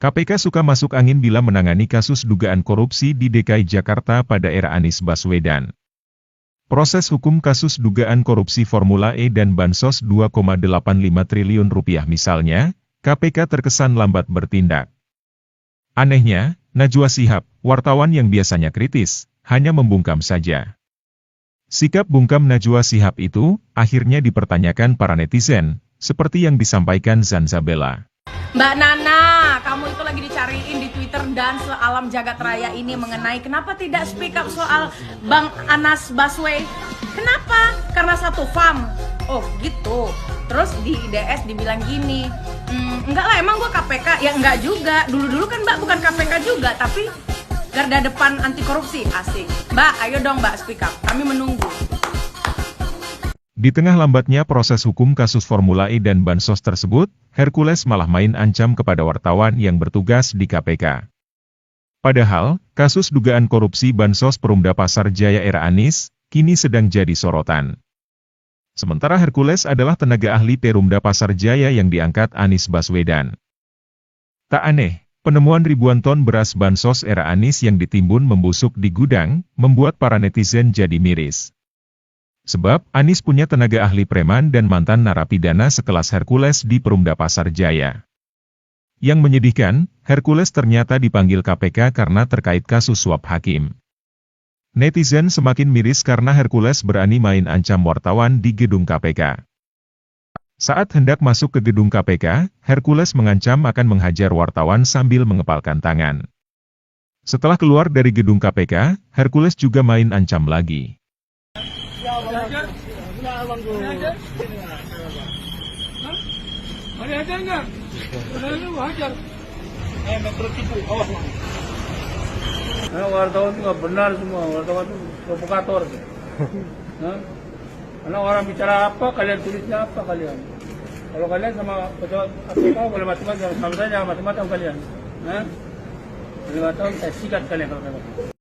KPK suka masuk angin bila menangani kasus dugaan korupsi di DKI Jakarta pada era Anies Baswedan. Proses hukum kasus dugaan korupsi Formula E dan Bansos 2,85 triliun rupiah misalnya, KPK terkesan lambat bertindak. Anehnya, Najwa Shihab, wartawan yang biasanya kritis, hanya membungkam saja. Sikap bungkam Najwa Shihab itu, akhirnya dipertanyakan para netizen, seperti yang disampaikan Zanzabella. Mbak Nana, kamu itu lagi dicariin di Twitter dan sealam jagat raya ini mengenai kenapa tidak speak up soal Bang Anas Baswedan. Kenapa? Karena satu FAM. Oh gitu. Terus di IDS dibilang gini, enggak lah emang gua KPK. Ya enggak juga. Dulu-dulu kan Mbak bukan KPK juga, tapi garda depan anti korupsi. Asik. Mbak, ayo dong Mbak speak up. Kami menunggu. Di tengah lambatnya proses hukum kasus Formula E dan Bansos tersebut, Hercules malah main ancam kepada wartawan yang bertugas di KPK. Padahal, kasus dugaan korupsi Bansos Perumda Pasar Jaya era Anies, kini sedang jadi sorotan. Sementara Hercules adalah tenaga ahli Perumda Pasar Jaya yang diangkat Anies Baswedan. Tak aneh, penemuan ribuan ton beras Bansos era Anies yang ditimbun membusuk di gudang, membuat para netizen jadi miris. Sebab, Anies punya tenaga ahli preman dan mantan narapidana sekelas Hercules di Perumda Pasar Jaya. Yang menyedihkan, Hercules ternyata dipanggil KPK karena terkait kasus suap hakim. Netizen semakin miris karena Hercules berani main ancam wartawan di gedung KPK. Saat hendak masuk ke gedung KPK, Hercules mengancam akan menghajar wartawan sambil mengepalkan tangan. Setelah keluar dari gedung KPK, Hercules juga main ancam lagi. Wartawan itu nggak benar semua, wartawan itu provokator. Karena orang bicara apa, kalian tulisnya apa kalian. Kalau kalian sama pejabat KPK boleh macam-macam, sama saya jangan macam-macam kalian. 5 tahun saya sikat kalian kalau kalian.